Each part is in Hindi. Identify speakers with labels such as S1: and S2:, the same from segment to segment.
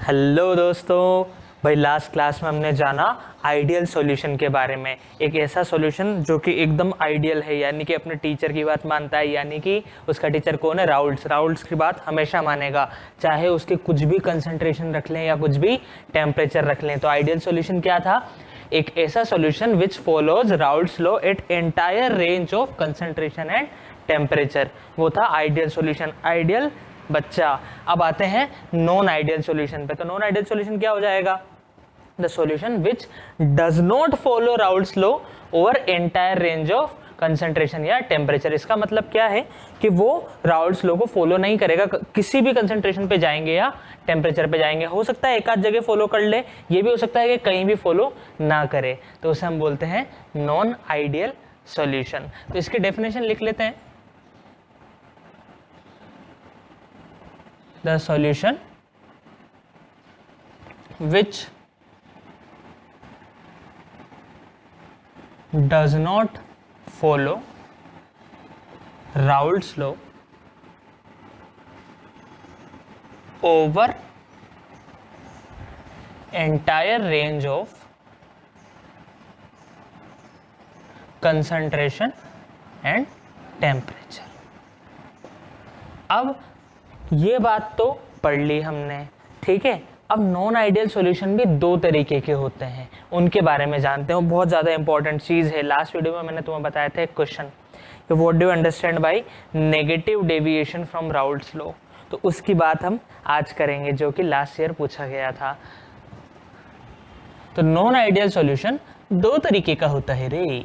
S1: हेलो दोस्तों, भाई लास्ट क्लास में हमने जाना आइडियल सॉल्यूशन के बारे में। एक ऐसा सॉल्यूशन जो कि एकदम आइडियल है, यानी कि अपने टीचर की बात मानता है, यानी कि उसका टीचर कौन है? राउल्ट्स। राउल्ट्स की बात हमेशा मानेगा, चाहे उसके कुछ भी कंसंट्रेशन रख लें या कुछ भी टेम्परेचर रख लें। तो आइडियल सॉल्यूशन क्या था? एक ऐसा solution which follows Raoult's law at entire range of concentration and temperature, वो था आइडियल सॉल्यूशन। आइडियल बच्चा। अब आते हैं नॉन आइडियल सॉल्यूशन पे। तो नॉन आइडियल सॉल्यूशन क्या हो जाएगा? The solution which does not follow Raoult's law over entire range of concentration या टेम्परेचर। इसका मतलब क्या है कि वो राउल्ट्स लॉ को फॉलो नहीं करेगा, किसी भी कंसंट्रेशन पे जाएंगे या टेम्परेचर पे जाएंगे। हो सकता है एक आध जगह फॉलो कर ले, ये भी हो सकता है कि कहीं भी फॉलो ना करे, तो उसे हम बोलते हैं नॉन आइडियल सॉल्यूशन। तो इसकी डेफिनेशन लिख लेते हैं। The solution which does not follow Raoult's law over entire range of concentration and temperature। अब ये बात तो पढ़ ली हमने, ठीक है। अब नॉन आइडियल सॉल्यूशन भी दो तरीके के होते हैं, उनके बारे में जानते हैं। बहुत ज़्यादा इंपॉर्टेंट चीज़ है। लास्ट वीडियो में मैंने तुम्हें बताया था एक question, what do you understand by negative deviation from Raoult's law. तो उसकी बात हम आज करेंगे, जो कि लास्ट ईयर पूछा गया था। तो नॉन आइडियल सॉल्यूशन दो तरीके का होता है रे।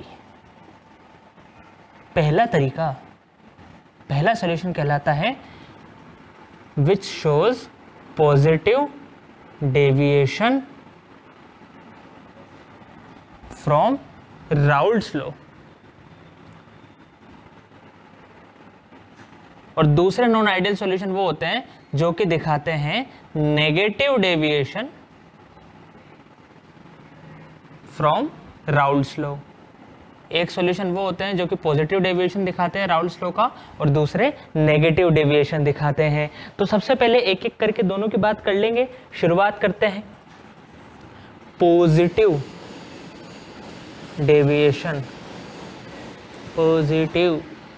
S1: पहला सॉल्यूशन कहलाता है which shows positive deviation from Raoult's law, और दूसरे नॉन आइडियल सॉल्यूशन वो होते हैं जो कि दिखाते हैं negative deviation from Raoult's law. एक सॉल्यूशन वो होते हैं जो कि पॉजिटिव डेविएशन दिखाते हैं राउल्ट्स लॉ का, और दूसरे नेगेटिव डेविएशन दिखाते हैं। तो सबसे पहले एक एक करके दोनों की बात कर लेंगे। शुरुआत करते हैं positive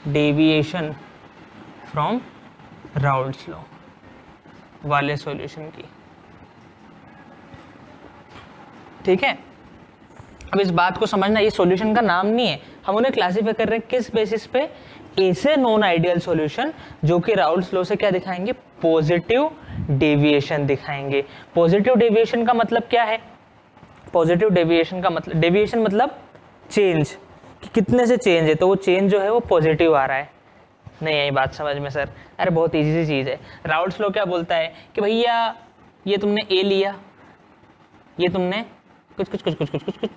S1: deviation from Raoult's law वाले सॉल्यूशन की, ठीक है। अब इस बात को समझना, ये सॉल्यूशन का नाम नहीं है, हम उन्हें क्लासिफाई कर रहे हैं किस बेसिस पे? ऐसे नॉन आइडियल सॉल्यूशन जो कि राउल्ट्स लॉ से क्या दिखाएंगे? पॉजिटिव डेविएशन दिखाएंगे। पॉजिटिव डेविएशन का मतलब क्या है? पॉजिटिव डेविएशन का मतलब, डेविएशन मतलब चेंज, कि कितने से चेंज है, तो वो चेंज जो है वो पॉजिटिव आ रहा है। नहीं आई बात समझ में सर? अरे बहुत ईजी सी चीज़ है। राउल्ट्स लॉ क्या बोलता है कि भैया ये तुमने ए लिया, ये तुमने कुछ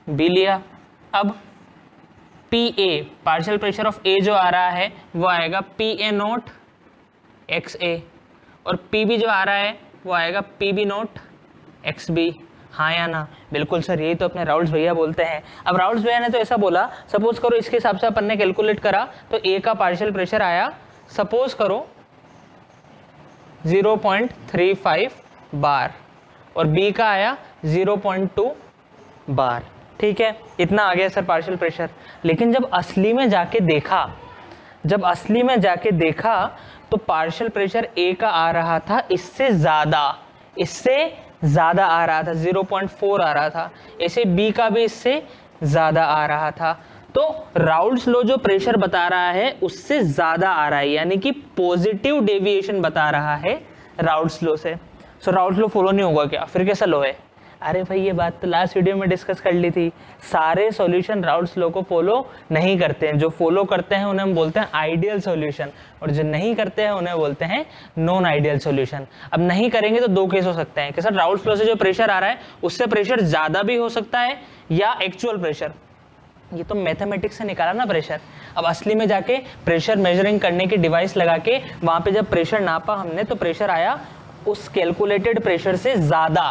S1: बी लिया। अब P A, partial pressure of A जो आ रहा है वो आएगा P A naught X A, और पी बी जो आ रहा है वो आएगा P B naught X B. हाँ या ना? बिल्कुल सर, यही तो अपने राउल्ट्स भैया बोलते हैं। अब राउल्ट्स भैया ने तो ऐसा बोला, सपोज करो इसके हिसाब से अपन ने कैलकुलेट करा तो ए का पार्शियल प्रेशर आया, सपोज करो 0.35 बार, और बी का आया 0.2 बार, ठीक है। इतना आ गया सर पार्शियल प्रेशर। लेकिन जब असली में जाके देखा तो पार्शियल प्रेशर ए का आ रहा था इससे ज़्यादा आ रहा था, 0.4 आ रहा था। ऐसे बी का भी इससे ज़्यादा आ रहा था। तो राउल्ट्स लॉ जो प्रेशर बता रहा है उससे ज़्यादा आ रहा है, यानी कि पॉजिटिव डेविएशन बता रहा है राउल्ट्स लॉ से। सो राउल्ट्स लॉ फॉलो नहीं होगा क्या? फिर कैसा लॉ है? अरे भाई ये बात तो लास्ट वीडियो में डिस्कस कर ली थी। सारे सॉल्यूशन राउल्ट्स लॉ को फॉलो नहीं करते हैं। जो फॉलो करते हैं उन्हें हम बोलते हैं आइडियल सॉल्यूशन, और जो नहीं करते हैं उन्हें बोलते हैं नॉन आइडियल सॉल्यूशन। अब नहीं करेंगे तो दो केस हो सकते हैं कि सर राउल्ट्स लॉ से जो प्रेशर आ रहा है उससे प्रेशर ज़्यादा भी हो सकता है, या एक्चुअल प्रेशर, ये तो मैथमेटिक्स से निकाला ना प्रेशर। अब असली में जाके प्रेशर मेजरिंग करने की डिवाइस लगा के वहाँ पे जब प्रेशर नापा हमने तो प्रेशर आया उस कैलकुलेटेड प्रेशर से ज़्यादा।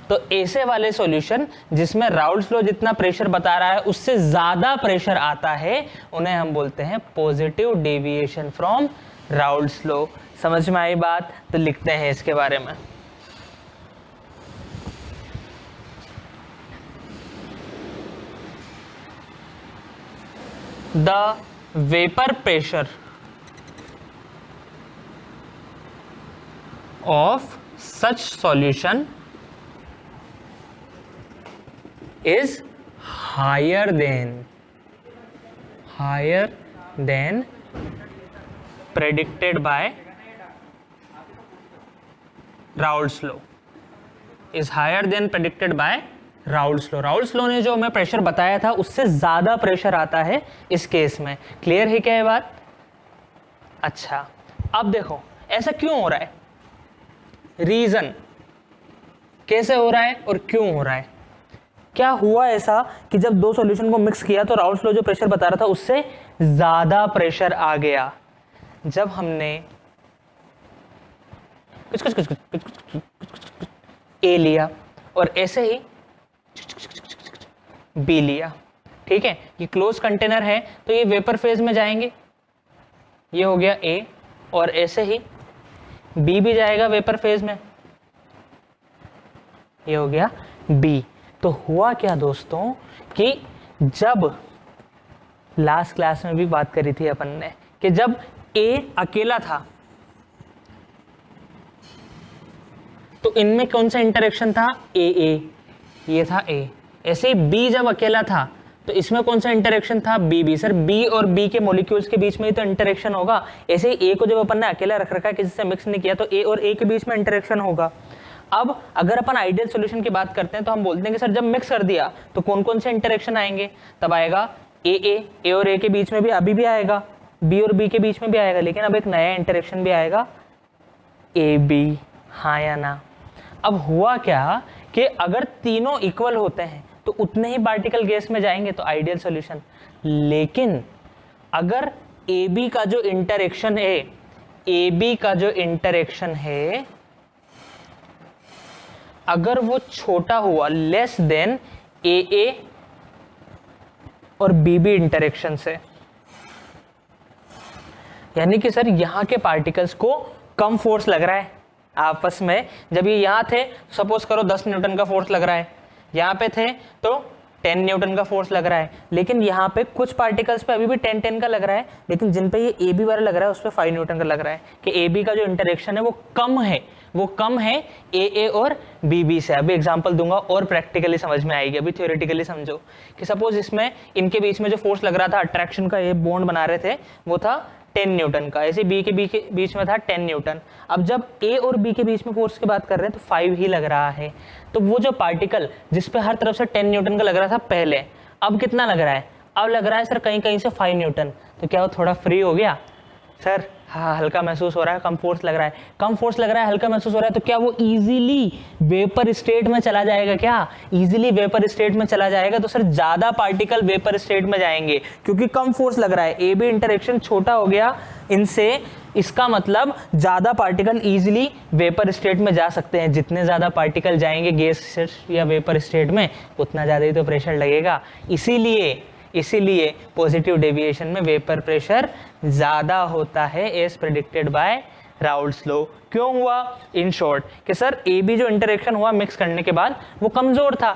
S1: तो ऐसे वाले सॉल्यूशन जिसमें राउल्ट्स लॉ जितना प्रेशर बता रहा है उससे ज्यादा प्रेशर आता है उन्हें हम बोलते हैं positive deviation from Raoult's law. समझ में आई बात? तो लिखते हैं इसके बारे में। The vapour pressure of such solution is higher than predicted by Raoult's law, is higher than predicted by Raoult's law. Raoult's law ने जो हमें प्रेशर बताया था उससे ज्यादा प्रेशर आता है इस केस में. क्लियर है क्या ये बात? अच्छा, अब देखो ऐसा क्यों हो रहा है, रीजन कैसे हो रहा है और क्यों हो रहा है. क्या हुआ ऐसा कि जब दो सॉल्यूशन को मिक्स किया तो राउल्ट्स लॉ जो प्रेशर बता रहा था उससे ज्यादा प्रेशर आ गया. जब हमने कुछ ए लिया और ऐसे ही बी लिया, ठीक है, ये क्लोज कंटेनर है तो ये वेपर फेज में जाएंगे, ये हो गया ए, और ऐसे ही बी भी जाएगा वेपर फेज में, ये हो गया बी. तो हुआ क्या दोस्तों कि जब लास्ट क्लास में भी बात करी थी अपन ने कि जब ए अकेला था तो इनमें कौन सा इंटरेक्शन था, ए, ये था ए. ऐसे ही बी जब अकेला था तो इसमें कौन सा इंटरेक्शन था, बी. सर बी और बी के मॉलिक्यूल्स के बीच में ही तो इंटरेक्शन होगा. ऐसे ही ए को जब अपन ने अकेला रख रखा है, किसी से मिक्स नहीं किया, तो ए और ए के बीच में इंटरेक्शन होगा. अब अगर अपन आइडियल सॉल्यूशन की बात करते हैं तो हम बोलते हैं कि सर जब मिक्स कर दिया तो कौन कौन से इंटरेक्शन आएंगे, तब आएगा ए और ए के बीच में भी अभी भी आएगा, बी और बी के बीच में भी आएगा, लेकिन अब एक नया इंटरेक्शन भी आएगा, ए बी. हाँ या ना? अब हुआ क्या कि अगर तीनों इक्वल होते हैं तो उतने ही पार्टिकल गैस में जाएंगे तो आइडियल सॉल्यूशन. लेकिन अगर ए बी का जो इंटरेक्शन है अगर वो छोटा हुआ, लेस देन ए और बी इंटरेक्शन से, यानी कि सर यहां के पार्टिकल्स को कम फोर्स लग रहा है आपस में. जब ये यहां थे सपोज करो 10 न्यूटन का फोर्स लग रहा है, यहाँ पे थे तो 10 न्यूटन का फोर्स लग रहा है, लेकिन यहाँ पे कुछ पार्टिकल्स पे अभी भी 10 का लग रहा है, लेकिन जिन पे ये ए बी वाला लग रहा है उस पे 5 न्यूटन का लग रहा है कि ए बी का जो इंटरेक्शन है वो कम है ए और बी से. अभी एग्जांपल दूंगा और प्रैक्टिकली समझ में आएगी, अभी थ्योरेटिकली समझो कि सपोज इसमें इनके बीच में जो फोर्स लग रहा था अट्रैक्शन का, ये बॉन्ड बना रहे थे, वो था 10 न्यूटन का. ऐसे बी के बीच में था 10 न्यूटन. अब जब ए और बी के बीच में फोर्स की बात कर रहे हैं तो 5 ही लग रहा है. तो वो जो पार्टिकल जिस पे हर तरफ से 10 न्यूटन का लग रहा था पहले, अब कितना लग रहा है, अब लग रहा है सर कहीं कहीं से 5 न्यूटन. तो क्या वो थोड़ा फ्री हो गया सर? हाँ, हल्का महसूस हो रहा है, कम फोर्स लग रहा है, हल्का महसूस हो रहा है, तो क्या वो इजीली वेपर स्टेट में चला जाएगा? क्या इजीली वेपर स्टेट में चला जाएगा? तो सर ज्यादा पार्टिकल वेपर स्टेट में जाएंगे क्योंकि कम फोर्स लग रहा है, ए बी इंटरेक्शन छोटा हो गया इनसे, इसका मतलब ज्यादा पार्टिकल इजीली वेपर स्टेट में जा सकते हैं. जितने ज्यादा पार्टिकल जाएंगे गैस या वेपर स्टेट में उतना ज्यादा ही तो प्रेशर लगेगा. इसीलिए पॉजिटिव डेविएशन में वेपर प्रेशर ज्यादा होता है as predicted by Raoult's law. क्यों हुआ? इन शॉर्ट कि सर ए बी जो इंटरेक्शन हुआ मिक्स करने के बाद वो कमजोर था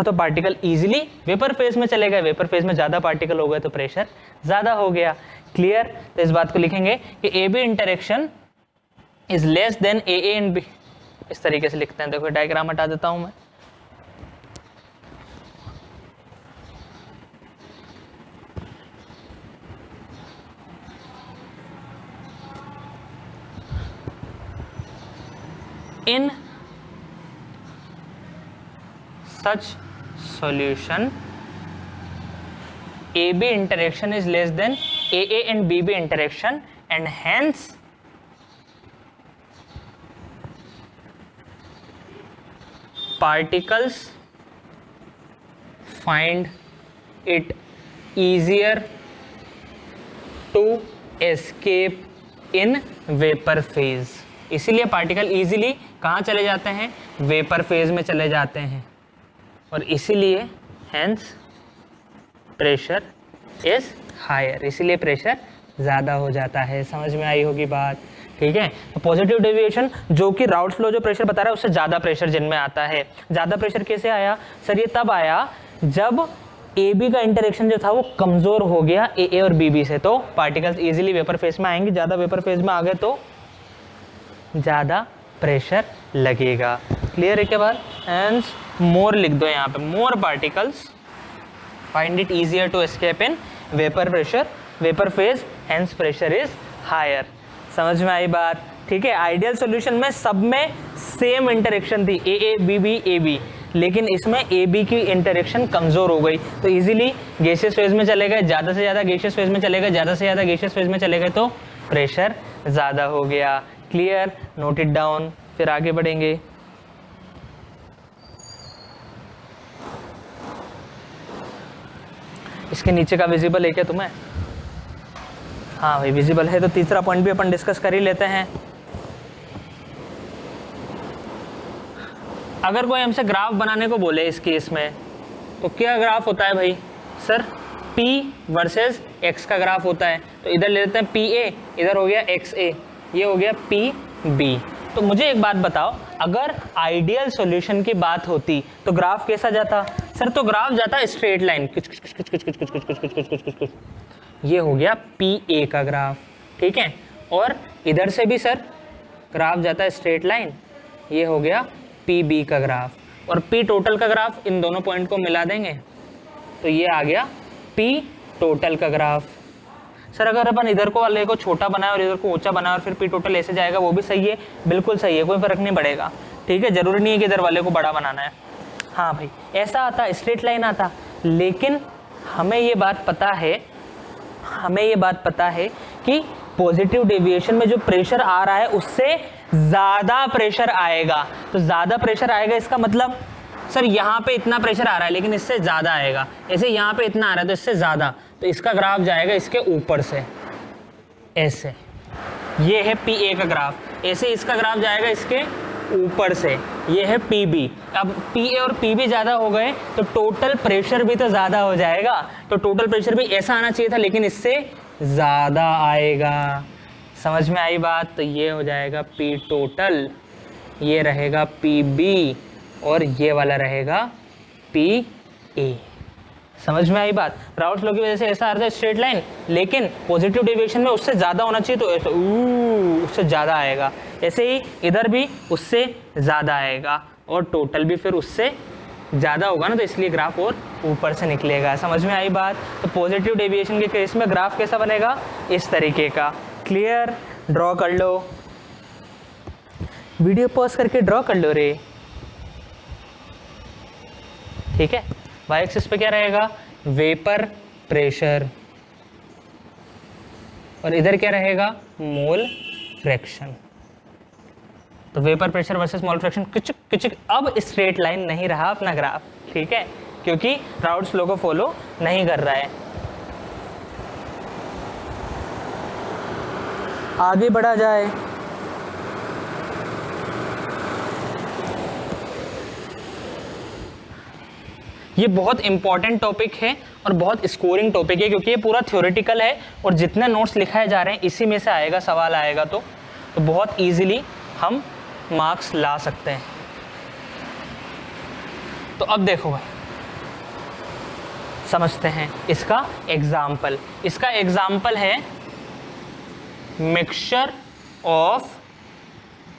S1: तो पार्टिकल इजीली वेपर फेज में चले गए, वेपर फेज में ज्यादा पार्टिकल हो गए तो प्रेशर ज्यादा हो गया. क्लियर? तो इस बात को लिखेंगे कि A B interaction is less than A and B. इस तरीके से लिखते हैं, देखो डायग्राम हटा देता हूं मैं. In such solution, AB interaction is less than AA and BB interaction, and hence particles find it easier to escape in vapor phase. इसीलिए पार्टिकल इजीली कहाँ चले जाते हैं? वेपर फेज में चले जाते हैं, और इसीलिए हेंस प्रेशर इज हायर, इसीलिए प्रेशर ज़्यादा हो जाता है. समझ में आई होगी बात? ठीक है. तो पॉजिटिव डेविएशन जो कि राउल्ट्स लॉ जो प्रेशर बता रहा है उससे ज़्यादा प्रेशर जिनमें आता है. ज़्यादा प्रेशर कैसे आया सर? ये तब आया जब ए बी का इंटरेक्शन जो था वो कमजोर हो गया ए और बी से, तो पार्टिकल्स इजीली वेपर फेज में आएंगे। ज़्यादा वेपर फेज में आ गए तो ज़्यादा प्रेशर लगेगा। क्लियर है के बाद? एंड मोर लिख दो यहाँ पे, more particles find it easier to escape in vapour pressure, vapour phase, hence pressure is higher. समझ में आई बात? ठीक है। आइडियल सॉल्यूशन में सब में सेम इंटरेक्शन थी, ए बी, लेकिन इसमें ए बी की इंटरेक्शन कमजोर हो गई, तो इजीली गैसियस फेज में चले गए, ज़्यादा से ज़्यादा गैसियस फेज में चले गए, ज़्यादा से ज़्यादा गैसियस फेज में चले गए तो प्रेशर ज़्यादा हो गया। क्लियर? नोट इट डाउन, फिर आगे बढ़ेंगे। इसके नीचे का विजिबल है क्या तुम्हें? हाँ भाई विजिबल है, तो तीसरा पॉइंट भी अपन डिस्कस कर ही लेते हैं। अगर कोई हमसे ग्राफ बनाने को बोले इस केस में, तो क्या ग्राफ होता है भाई? सर P वर्सेस X का ग्राफ होता है, तो इधर ले लेते हैं PA, इधर हो गया XA, ये हो गया PB। तो मुझे एक बात बताओ, अगर आइडियल सॉल्यूशन की बात होती तो ग्राफ कैसा जाता? सर तो ग्राफ जाता स्ट्रेट लाइन, ये हो गया PA का ग्राफ, ठीक है। और इधर से भी सर ग्राफ जाता है स्ट्रेट लाइन, ये हो गया PB का ग्राफ, और P टोटल का ग्राफ इन दोनों पॉइंट को मिला देंगे तो ये आ गया P टोटल का ग्राफ। सर अगर अपन इधर को वाले को छोटा बनाए और इधर को ऊंचा बनाए और फिर P टोटल ऐसे जाएगा, वो भी सही है, बिल्कुल सही है, कोई फर्क नहीं पड़ेगा, ठीक है। जरूरी नहीं है कि इधर वाले को बड़ा बनाना है। हाँ भाई ऐसा आता, स्ट्रेट लाइन आता, लेकिन हमें ये बात पता है कि पॉजिटिव डेविएशन में जो प्रेशर आ रहा है उससे ज़्यादा प्रेशर आएगा। तो ज़्यादा प्रेशर आएगा इसका मतलब सर यहाँ पे इतना प्रेशर आ रहा है लेकिन इससे ज़्यादा आएगा, ऐसे यहाँ पे इतना आ रहा है तो इससे ज़्यादा, तो इसका ग्राफ जाएगा इसके ऊपर से ऐसे, ये है PA का ग्राफ, ऐसे इसका ग्राफ जाएगा इसके ऊपर से, ये है PB। अब PA और PB ज़्यादा हो गए तो टोटल प्रेशर भी तो ज़्यादा हो जाएगा, तो टोटल प्रेशर भी ऐसा आना चाहिए था लेकिन इससे ज़्यादा आएगा। समझ में आई बात? तो ये हो जाएगा P टोटल, ये रहेगा PB और ये वाला रहेगा PA। समझ में आई बात? राउल्स लॉ की वजह से ऐसा आ रहा है स्ट्रेट लाइन, लेकिन पॉजिटिव डेविएशन में उससे ज़्यादा होना चाहिए, तो ऐसा उससे ज़्यादा आएगा। ऐसे ही इधर भी उससे ज़्यादा आएगा और टोटल भी फिर उससे ज़्यादा होगा ना, तो इसलिए ग्राफ और ऊपर से निकलेगा। समझ में आई बात? तो पॉजिटिव डेविएशन के केस में ग्राफ कैसा बनेगा? इस तरीके का। क्लियर? ड्रॉ कर लो, वीडियो पॉज करके ड्रॉ कर लो रे, ठीक है। वाई एक्सिस पे क्या रहेगा? वेपर प्रेशर, और इधर क्या रहेगा? Mole fraction. तो vapour pressure versus mole fraction, किचक किचक। अब स्ट्रेट लाइन नहीं रहा अपना ग्राफ, ठीक है, क्योंकि राउल्स लॉ को फॉलो नहीं कर रहा है। आगे बढ़ा जाए, ये बहुत इंपॉर्टेंट टॉपिक है और बहुत स्कोरिंग टॉपिक है, क्योंकि ये पूरा थ्योरेटिकल है और जितने नोट्स लिखाए जा रहे हैं इसी में से आएगा सवाल आएगा, तो बहुत इजीली हम मार्क्स ला सकते हैं। तो अब देखो भाई, समझते हैं इसका एग्जाम्पल। इसका एग्जाम्पल है mixture of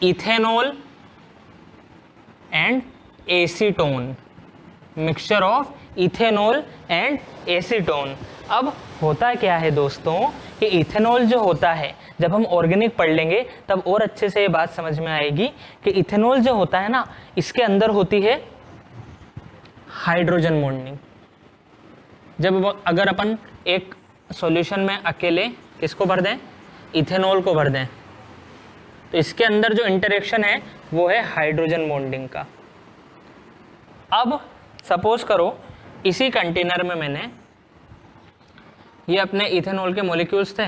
S1: ethanol and acetone, mixture of ethanol and acetone. अब होता क्या है दोस्तों कि इथेनॉल जो होता है, जब हम ऑर्गेनिक पढ़ लेंगे तब और अच्छे से ये बात समझ में आएगी कि इथेनॉल जो होता है ना, इसके अंदर होती है हाइड्रोजन बॉन्डिंग। जब अगर अपन एक सॉल्यूशन में अकेले किसको भर दें? इथेनॉल को भर दें, तो इसके अंदर जो इंटरेक्शन है वो है हाइड्रोजन बॉन्डिंग का। अब सपोज करो इसी कंटेनर में मैंने ये अपने इथेनॉल के मॉलिक्यूल्स थे,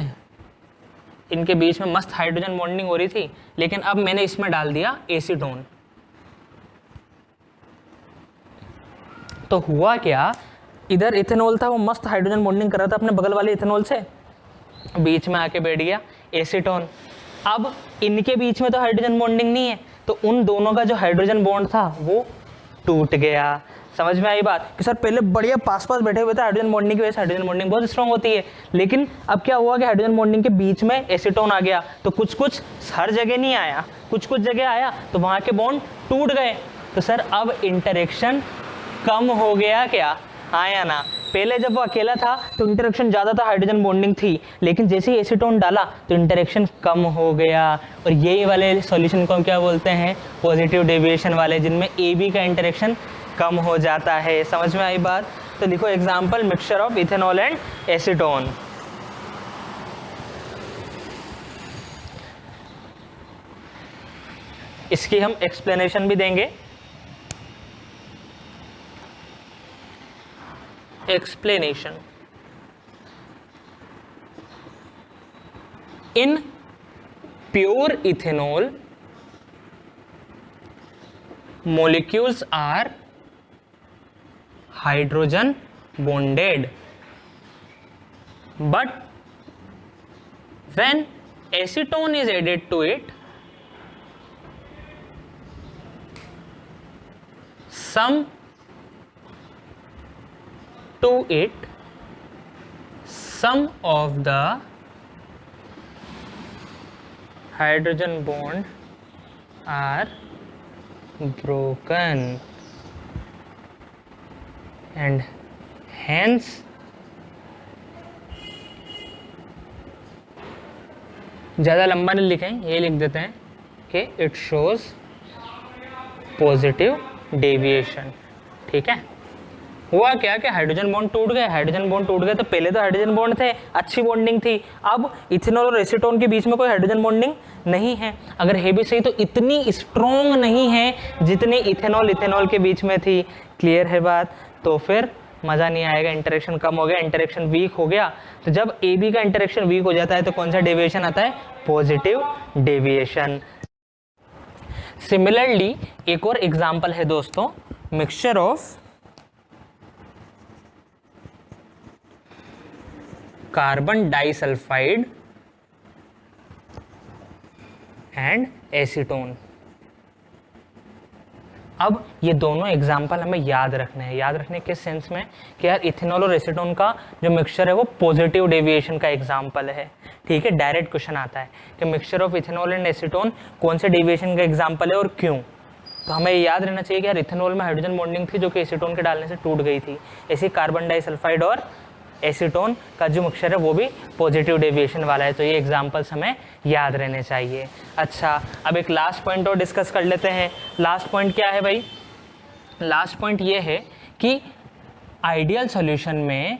S1: इनके बीच में मस्त हाइड्रोजन बॉन्डिंग हो रही थी, लेकिन अब मैंने इसमें डाल दिया एसीटोन। तो हुआ क्या, इधर इथेनॉल था वो मस्त हाइड्रोजन बॉन्डिंग कर रहा था अपने बगल वाले इथेनॉल से, बीच में आके बैठ गया एसीटोन। अब इनके बीच में तो हाइड्रोजन बॉन्डिंग नहीं है, तो उन दोनों का जो हाइड्रोजन बॉन्ड था वो टूट गया। समझ में आई बात कि सर पहले बढ़िया पास पास बैठे हुए थे हाइड्रोजन बॉन्डिंग की वजह से हाइड्रोजन बॉन्डिंग बहुत स्ट्रांग होती है, लेकिन अब क्या हुआ कि हाइड्रोजन बॉन्डिंग के बीच में एसीटोन आ गया, तो कुछ कुछ हर जगह नहीं आया, कुछ कुछ जगह आया तो वहां के बॉन्ड टूट गए, तो सर अब इंटरेक्शन कम हो गया क्या, आया ना। पहले जब वो अकेला था तो इंटरेक्शन ज़्यादा था, हाइड्रोजन बॉन्डिंग थी, लेकिन जैसे ही एसीटोन डाला तो इंटरेक्शन कम हो गया। और यही वाले सॉल्यूशन को हम क्या बोलते हैं, पॉजिटिव डेविएशन वाले, जिनमें ए बी का इंटरेक्शन कम हो जाता है। समझ में आई बात। तो लिखो example, mixture of ethanol and acetone. इसकी हम एक्सप्लेनेशन भी देंगे। Explanation, in pure ethanol molecules are hydrogen bonded, but when acetone is added to it, some of the hydrogen bond are broken and hence ज़्यादा लंबा नहीं लिखें, ये लिख देते हैं कि इट शोज पॉजिटिव डेविएशन। ठीक है, हुआ क्या कि हाइड्रोजन बॉन्ड टूट गए, हाइड्रोजन बॉन्ड टूट गए तो पहले तो हाइड्रोजन बॉन्ड थे, अच्छी बॉन्डिंग थी, अब इथेनॉल और एसीटोन के बीच में कोई हाइड्रोजन बॉन्डिंग नहीं है, अगर है भी सही तो इतनी स्ट्रॉन्ग नहीं है जितनी इथेनॉल के बीच में थी। क्लियर है बात। तो फिर मज़ा नहीं आएगा, इंटरेक्शन कम हो गया, इंटरेक्शन वीक हो गया। तो जब ए बी का इंटरेक्शन वीक हो जाता है तो कौन सा डेविएशन आता है, पॉजिटिव डेविएशन। सिमिलरली एक और एग्जाम्पल है दोस्तों, mixture of carbon disulphide and acetone. अब ये दोनों एग्जाम्पल हमें याद रखने हैं। याद रखने के सेंस में कि यार इथेनॉल और एसीटोन का जो मिक्सचर है वो पॉजिटिव डेविएशन का एग्जाम्पल है। ठीक है, डायरेक्ट क्वेश्चन आता है कि mixture of ethanol and acetone कौन से डेविएशन का एग्जाम्पल है और क्यों। तो हमें याद रहना चाहिए कि यार इथेनॉल में हाइड्रोजन बॉन्डिंग थी जो कि एसीटोन के डालने से टूट गई थी, ऐसे कार्बन डाइसल्फाइड और एसीटोन का जो मिक्सचर है वो भी पॉजिटिव डेविएशन वाला है। तो ये एग्जांपल्स हमें याद रहने चाहिए। अच्छा, अब एक लास्ट पॉइंट और डिस्कस कर लेते हैं। लास्ट पॉइंट क्या है भाई, लास्ट पॉइंट ये है कि आइडियल सॉल्यूशन में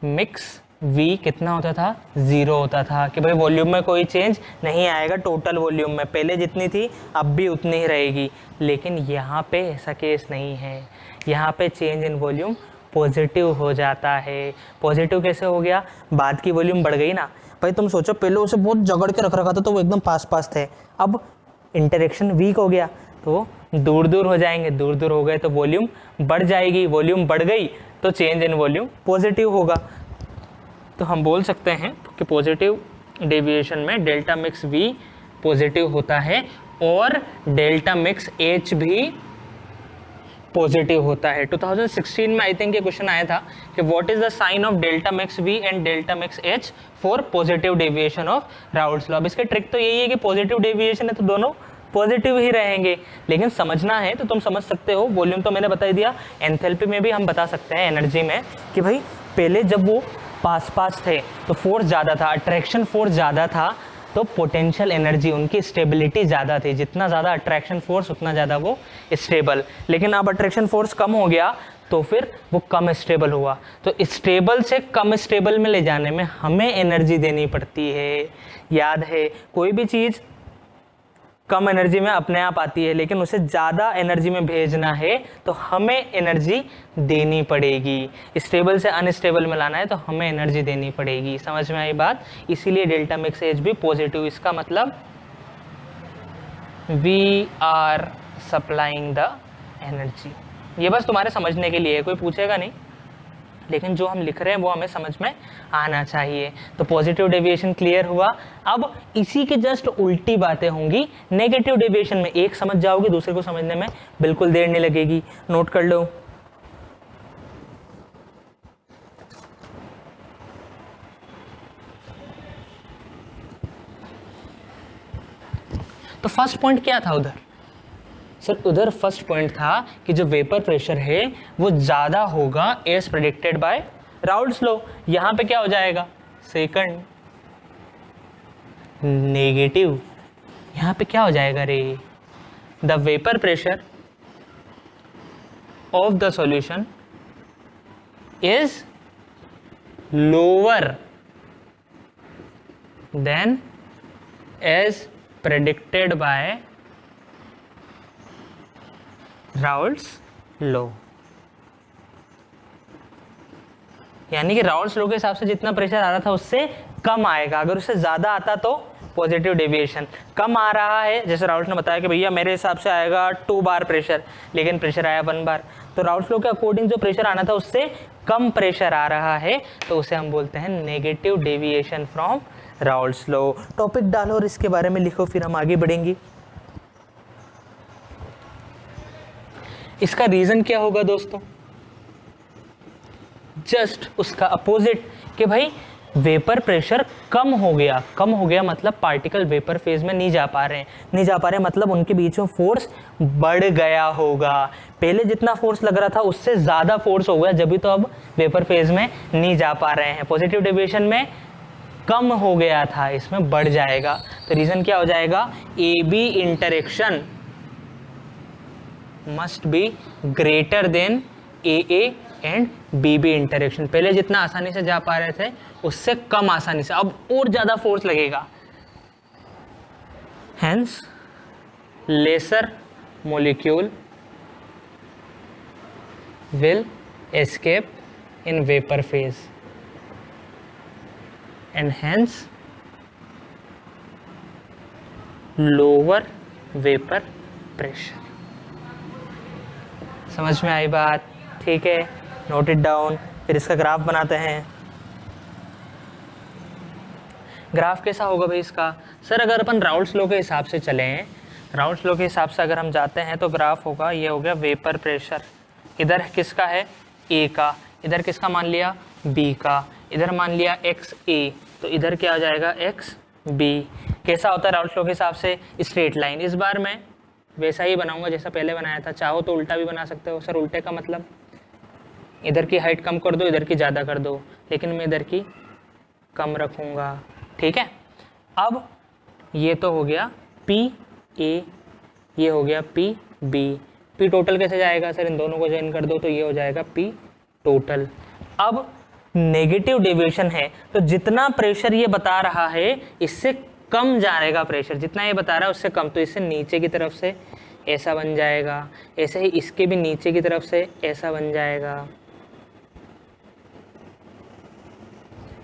S1: मिक्स V कितना होता था, 0 होता था, कि भाई वॉल्यूम में कोई चेंज नहीं आएगा, टोटल वॉल्यूम में पहले जितनी थी अब भी उतनी ही रहेगी। लेकिन यहाँ पे ऐसा केस नहीं है, यहाँ पे चेंज इन वॉल्यूम पॉजिटिव हो जाता है। पॉजिटिव कैसे हो गया, बाद की वॉल्यूम बढ़ गई ना भाई। तुम सोचो पहले उसे बहुत जगड़ के रख रखा था तो वो एकदम पास पास थे, अब इंटरेक्शन वीक हो गया तो दूर दूर हो जाएंगे, दूर दूर हो गए तो वॉल्यूम बढ़ जाएगी, वॉल्यूम बढ़ गई तो चेंज इन वॉल्यूम पॉजिटिव होगा। तो हम बोल सकते हैं कि पॉजिटिव डेविएशन में डेल्टा मिक्स V पॉजिटिव होता है और डेल्टा मिक्स H भी पॉजिटिव होता है। 2016 में आई थिंक ये क्वेश्चन आया था कि what is the sign of delta mix V and delta mix H for positive deviation of Raoult's law. अब इसके ट्रिक तो यही है कि पॉजिटिव डेविएशन है तो दोनों पॉजिटिव ही रहेंगे, लेकिन समझना है तो तुम समझ सकते हो। वॉल्यूम तो मैंने बता ही दिया, एंथैल्पी में भी हम बता सकते हैं, एनर्जी में, कि भाई पहले जब वो पास पास थे तो फोर्स ज़्यादा था, अट्रैक्शन फोर्स ज़्यादा था, तो पोटेंशियल एनर्जी उनकी स्टेबिलिटी ज़्यादा थी। जितना ज़्यादा अट्रैक्शन फोर्स उतना ज़्यादा वो स्टेबल। लेकिन अब अट्रैक्शन फोर्स कम हो गया तो फिर वो कम स्टेबल हुआ। तो स्टेबल से कम स्टेबल में ले जाने में हमें एनर्जी देनी पड़ती है। याद है, कोई भी चीज़ कम एनर्जी में अपने आप आती है, लेकिन उसे ज़्यादा एनर्जी में भेजना है तो हमें एनर्जी देनी पड़ेगी। स्टेबल से अनस्टेबल में लाना है तो हमें एनर्जी देनी पड़ेगी। समझ में आई बात। इसीलिए डेल्टा मिक्स H भी पॉजिटिव, इसका मतलब we are supplying the energy. ये बस तुम्हारे समझने के लिए है, कोई पूछेगा नहीं, लेकिन जो हम लिख रहे हैं वो हमें समझ में आना चाहिए। तो पॉजिटिव डेविएशन क्लियर हुआ। अब इसी के जस्ट उल्टी बातें होंगी नेगेटिव डेविएशन में। एक समझ जाओगे, दूसरे को समझने में बिल्कुल देर नहीं लगेगी। नोट कर लो, तो फर्स्ट पॉइंट क्या था उधर सर? उधर फर्स्ट पॉइंट था कि जो वेपर प्रेशर है वो ज़्यादा होगा as predicted by Raoult's law. यहाँ पे क्या हो जाएगा? Second negative. यहाँ पे क्या हो जाएगा रे? The vapour pressure of the solution is lower than as predicted by Raoult's law. यानी कि राउल्ट्स लॉ के हिसाब से जितना प्रेशर आ रहा था उससे कम आएगा। अगर उससे ज़्यादा आता तो पॉजिटिव डेविएशन। कम आ रहा है, जैसे राउल्ट्स ने बताया कि भैया मेरे हिसाब से आएगा 2 बार प्रेशर, लेकिन प्रेशर आया 1 बार, तो राउल्ट्स लॉ के अकॉर्डिंग जो प्रेशर आना था उससे कम प्रेशर आ रहा है, तो उसे हम बोलते हैं negative deviation from Raoult's law. Topic डालो और इसके बारे में लिखो, फिर हम आगे बढ़ेंगे। इसका रीजन क्या होगा दोस्तों? जस्ट उसका अपोजिट, कि भाई वेपर प्रेशर कम हो गया। कम हो गया मतलब पार्टिकल वेपर फेज में नहीं जा पा रहे हैं। नहीं जा पा रहे मतलब उनके बीच में फोर्स बढ़ गया होगा। पहले जितना फोर्स लग रहा था उससे ज़्यादा फोर्स हो गया, जब भी तो अब वेपर फेज में नहीं जा पा रहे हैं। पॉजिटिव डेविएशन में कम हो गया था, इसमें बढ़ जाएगा। तो रीज़न क्या हो जाएगा? A B interaction must be greater than A and B B interaction. पहले जितना आसानी से जा पा रहे थे उससे कम आसानी से, अब और ज़्यादा फोर्स लगेगा। Hence lesser molecule will escape in vapour phase and hence lower vapour pressure. समझ में आई बात? ठीक है, नोट इट डाउन। फिर इसका ग्राफ बनाते हैं। ग्राफ कैसा होगा भाई इसका? सर अगर अपन राउल्ट्स लॉ के हिसाब से चलें, राउल्ट्स लॉ के हिसाब से अगर हम जाते हैं तो ग्राफ होगा, ये हो गया वेपर प्रेशर। इधर किसका है? ए का। इधर किसका मान लिया? बी का। इधर मान लिया एक्स ए, तो इधर क्या हो जाएगा? X B. कैसा होता है राउल्ट्स लॉ के हिसाब से? Straight line. इस बार मैं वैसा ही बनाऊंगा जैसा पहले बनाया था, चाहो तो उल्टा भी बना सकते हो। सर उल्टे का मतलब इधर की हाइट कम कर दो, इधर की ज़्यादा कर दो, लेकिन मैं इधर की कम रखूँगा। ठीक है, अब ये तो हो गया पी ए, ये हो गया पी बी। पी टोटल कैसे जाएगा? सर इन दोनों को ज्वाइन कर दो तो ये हो जाएगा पी टोटल। अब नेगेटिव डेविएशन है, तो जितना प्रेशर ये बता रहा है इससे कम जाएगा प्रेशर, जितना ये बता रहा है उससे कम, तो इससे नीचे की तरफ से ऐसा बन जाएगा। ऐसे ही इसके भी नीचे की तरफ से ऐसा बन जाएगा।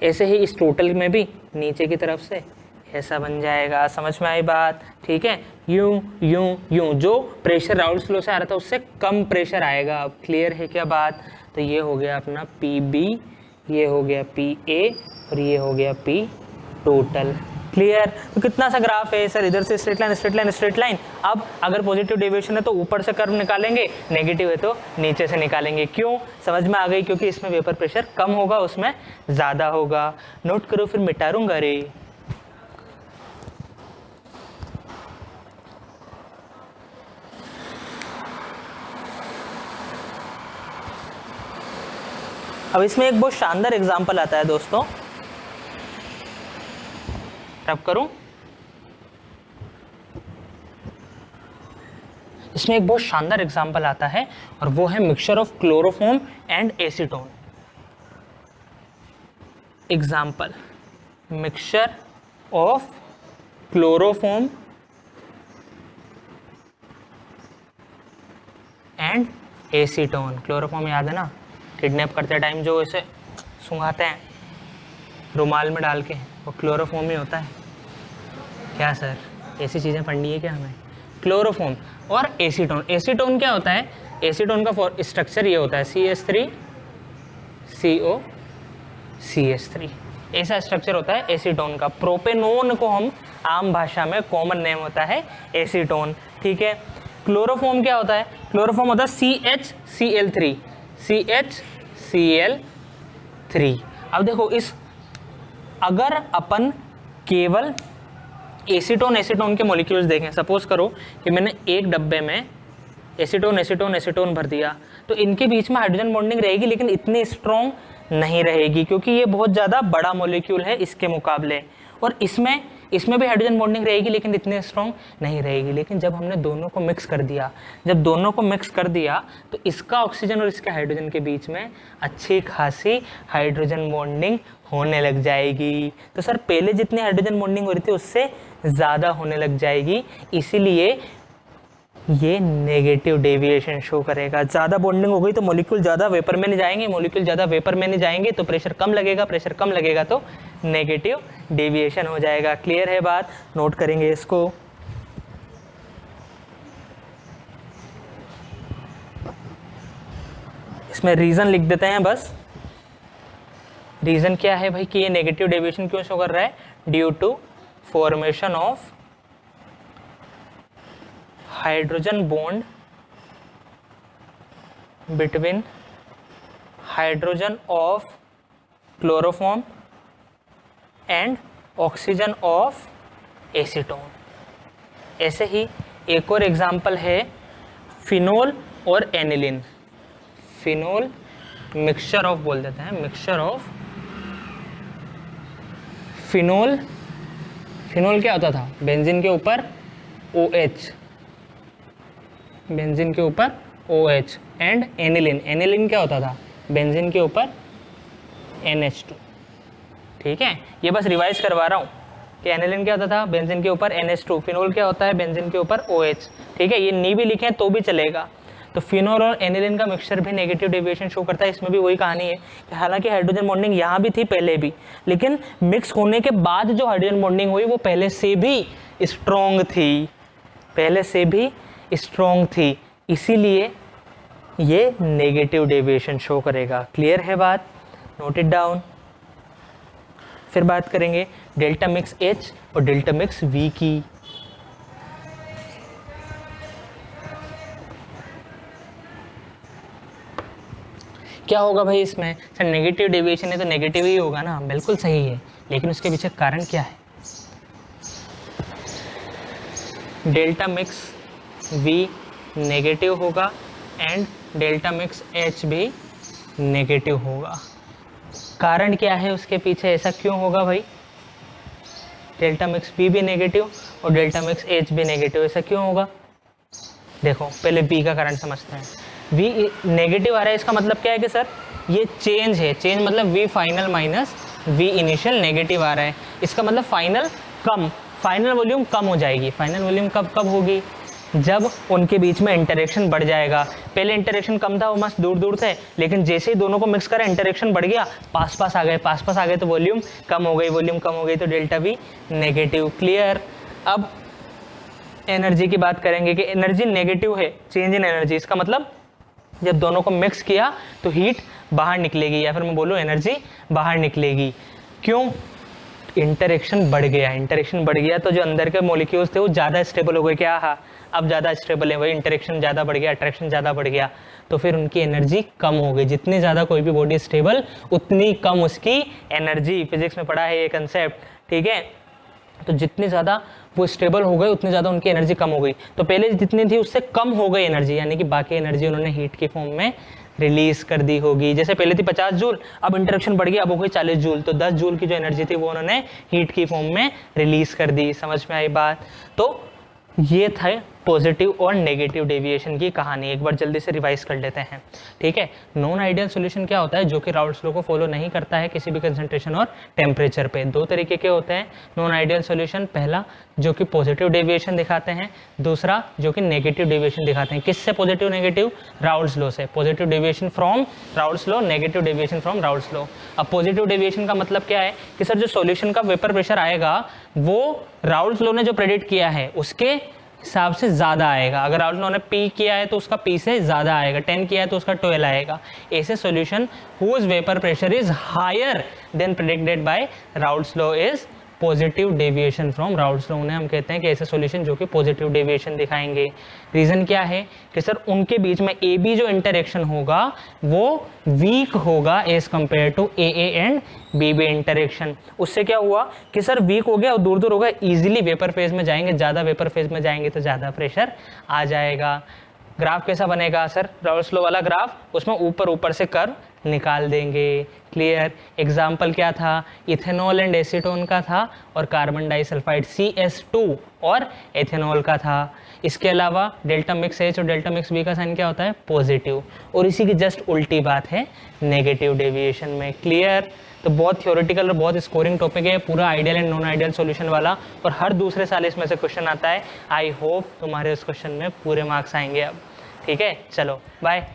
S1: ऐसे ही इस टोटल में भी नीचे की तरफ से ऐसा बन जाएगा। समझ में आई बात? ठीक है, यूं यूं यूं, जो प्रेशर राउल्ट्स लॉ से आ रहा था उससे कम प्रेशर आएगा। अब क्लियर है क्या बात? तो ये हो गया अपना पी बी, ये हो गया पी ए और ये हो गया पी टोटल। क्लियर? तो कितना सा ग्राफ है सर? इधर से straight line straight line straight line. अब अगर पॉजिटिव डेविएशन है तो ऊपर से कर्व निकालेंगे, नेगेटिव है तो नीचे से निकालेंगे। क्यों? समझ में आ गई? क्योंकि इसमें वेपर प्रेशर कम होगा, उसमें ज़्यादा होगा। नोट करो, फिर मिटा दूंगा रे। अब इसमें एक बहुत शानदार एग्जाम्पल आता है दोस्तों, रब करूं। इसमें एक बहुत शानदार एग्जाम्पल आता है और वो है mixture of chloroform and acetone. Example, mixture of chloroform and acetone. Chloroform याद है ना? किडनैप करते टाइम जो इसे सुंघाते हैं रुमाल में डाल के, वो क्लोरोफॉर्म ही होता है। क्या सर ऐसी चीज़ें पढ़नी है क्या हमें? क्लोरोफॉर्म और एसीटोन। एसीटोन क्या होता है? एसीटोन का स्ट्रक्चर ये होता है CH3COCH3, ऐसा स्ट्रक्चर होता है एसीटोन का। प्रोपेनोन को हम आम भाषा में कॉमन नेम होता है एसीटोन। ठीक है, क्लोरोफॉर्म क्या होता है? क्लोरोफॉर्म होता है CHCl3। अब देखो, इस अगर अपन केवल एसीटोन एसीटोन के मॉलिक्यूल्स देखें, सपोज करो कि मैंने एक डब्बे में एसीटोन एसीटोन एसीटोन भर दिया, तो इनके बीच में हाइड्रोजन बॉन्डिंग रहेगी लेकिन इतनी स्ट्रॉन्ग नहीं रहेगी क्योंकि ये बहुत ज़्यादा बड़ा मॉलिक्यूल है इसके मुकाबले, और इसमें भी हाइड्रोजन बॉन्डिंग रहेगी लेकिन इतनी स्ट्रॉन्ग नहीं रहेगी। लेकिन जब हमने दोनों को मिक्स कर दिया, तो इसका ऑक्सीजन और इसके हाइड्रोजन के बीच में अच्छी खासी हाइड्रोजन बॉन्डिंग होने लग जाएगी। तो सर पहले जितनी हाइड्रोजन बॉन्डिंग हो रही थी उससे ज़्यादा होने लग जाएगी, इसीलिए ये नेगेटिव डेविएशन शो करेगा। ज़्यादा बॉन्डिंग हो गई तो मॉलिक्यूल ज़्यादा वेपर में नहीं जाएंगे, मॉलिक्यूल ज़्यादा वेपर में नहीं जाएंगे तो प्रेशर कम लगेगा तो नेगेटिव डेविएशन हो जाएगा। क्लियर है बात? नोट करेंगे इसको। इसमें रीज़न लिख देते हैं बस। रीज़न क्या है भाई कि ये नेगेटिव डेविएशन क्यों शो कर रहा है? Due to formation of hydrogen bond between hydrogen of chloroform and oxygen of acetone. ऐसे ही एक और एग्जाम्पल है फिनोल और एनिलीन। फिनोल मिक्सचर ऑफ बोल देते हैं, मिक्सचर ऑफ फिनोल। फिनोल क्या होता था? बेंजीन के ऊपर OH, बेंजीन के ऊपर OH, एंड एनिलीन। एनिलीन क्या होता था? बेंजीन के ऊपर NH2। ठीक है, ये बस रिवाइज करवा रहा हूँ कि एनिलीन क्या होता था? बेंजीन के ऊपर NH2। फिनोल क्या होता है? बेंजीन के ऊपर OH। ठीक है, ये नी भी लिखें तो भी चलेगा। तो फिनोल और एनिलीन का मिक्सचर भी नेगेटिव डेविएशन शो करता है। इसमें भी वही कहानी है कि हालांकि हाइड्रोजन बॉन्डिंग यहाँ भी थी पहले भी, लेकिन मिक्स होने के बाद जो हाइड्रोजन बॉन्डिंग हुई वो पहले से भी स्ट्रॉन्ग थी, इसीलिए ये नेगेटिव डेविएशन शो करेगा। क्लियर है बात? Note it down. फिर बात करेंगे डेल्टा मिक्स H और डेल्टा मिक्स V की। क्या होगा भाई इसमें? सर नेगेटिव डेविएशन है तो नेगेटिव ही होगा ना, बिल्कुल सही है, लेकिन उसके पीछे कारण क्या है? डेल्टा मिक्स V नेगेटिव होगा एंड डेल्टा मिक्स H भी नेगेटिव होगा। कारण क्या है उसके पीछे? ऐसा क्यों होगा भाई? डेल्टा मिक्स V भी नेगेटिव और डेल्टा मिक्स H भी नेगेटिव, ऐसा क्यों होगा? देखो पहले V का कारण समझते हैं। V नेगेटिव आ रहा है, इसका मतलब क्या है कि सर ये चेंज है। चेंज मतलब V final minus V initial negative आ रहा है। इसका मतलब फाइनल वॉल्यूम कम हो जाएगी। फाइनल वॉल्यूम कब होगी? जब उनके बीच में इंटरेक्शन बढ़ जाएगा। पहले इंटरेक्शन कम था, वो मस्त दूर दूर थे, लेकिन जैसे ही दोनों को मिक्स करें इंटरेक्शन बढ़ गया, पास पास आ गए तो वॉल्यूम कम हो गई तो डेल्टा V नेगेटिव। क्लियर? अब एनर्जी की बात करेंगे कि एनर्जी नेगेटिव है, चेंज इन एनर्जी। इसका मतलब जब दोनों को मिक्स किया तो हीट बाहर निकलेगी, या फिर मैं बोलूँ एनर्जी बाहर निकलेगी। क्यों? इंटरेक्शन बढ़ गया तो जो अंदर के मॉलिक्यूल्स थे वो ज़्यादा स्टेबल हो गए। क्या? हाँ, अब ज़्यादा स्टेबल है, वही इंटरेक्शन ज़्यादा बढ़ गया, अट्रैक्शन ज़्यादा बढ़ गया, तो फिर उनकी एनर्जी कम हो गई। जितनी ज़्यादा कोई भी बॉडी स्टेबल उतनी कम उसकी एनर्जी। फिजिक्स में पढ़ा है ये कंसेप्ट। ठीक है, तो जितनी ज़्यादा वो स्टेबल हो गए उतनी ज़्यादा उनकी एनर्जी कम हो गई। तो पहले जितनी थी उससे कम हो गई एनर्जी, यानी कि बाकी एनर्जी उन्होंने हीट के फॉर्म में रिलीज कर दी होगी। जैसे पहले थी 50 जूल, अब इंटरेक्शन बढ़ गया, अब हो गई 40 जूल, तो 10 जूल की जो एनर्जी थी वो उन्होंने हीट की फॉर्म में रिलीज कर दी। समझ में आई बात? तो ये था पॉजिटिव और नेगेटिव डेविएशन की कहानी। एक बार जल्दी से रिवाइज कर लेते हैं। ठीक है, नॉन आइडियल सॉल्यूशन क्या होता है? जो कि राउल्ट्स लॉ को फॉलो नहीं करता है किसी भी कंसंट्रेशन और टेम्परेचर पे। दो तरीके के होते हैं नॉन आइडियल सॉल्यूशन। पहला जो कि पॉजिटिव डेविएशन दिखाते हैं, दूसरा जो कि नेगेटिव डेविएशन दिखाते हैं। किससे पॉजिटिव नेगेटिव? राउल्ट्स लॉ से। Positive deviation from Raoult's law, negative deviation from Raoult's law. अब पॉजिटिव डेविएशन का मतलब क्या है कि सर जो सॉल्यूशन का वेपर प्रेशर आएगा वो राउल्ट्स लॉ ने जो प्रेडिक्ट किया है उसके हिसाब से ज़्यादा आएगा। अगर राउल्ट्स लॉ ने P किया है तो उसका P से ज़्यादा आएगा, 10 किया है तो उसका 12 आएगा। ऐसे solution whose vapour pressure is higher than predicted by Raoult's law is positive deviation from Raoult's law. उन्हें हम कहते हैं कि ऐसे सॉल्यूशन जो कि पॉजिटिव डेविएशन दिखाएंगे। रीज़न क्या है कि सर उनके बीच में ए बी जो इंटरेक्शन होगा वो वीक होगा as compare to A and B B interaction. उससे क्या हुआ कि सर वीक हो गया और दूर दूर होगा, ईजिली वेपर फेज में जाएंगे, ज़्यादा वेपर फेज में जाएंगे तो ज़्यादा प्रेशर आ जाएगा। ग्राफ कैसा बनेगा सर, राउल्स लॉ वाला ग्राफ, उसमें ऊपर ऊपर से कर्व निकाल देंगे। क्लियर। एग्जाम्पल क्या था, इथेनॉल एंड एसीटोन का था और कार्बन डाइसल्फाइड CS2 और एथेनॉल का था। इसके अलावा डेल्टा मिक्स H और डेल्टा मिक्स B का साइन क्या होता है, पॉजिटिव। और इसी की जस्ट उल्टी बात है नेगेटिव डेविएशन में। क्लियर। तो बहुत थ्योरेटिकल और बहुत स्कोरिंग टॉपिक है, पूरा ideal and non ideal solution वाला, और हर दूसरे साल इसमें से क्वेश्चन आता है। आई होप तुम्हारे उस क्वेश्चन में पूरे मार्क्स आएंगे अब। ठीक है, चलो बाय।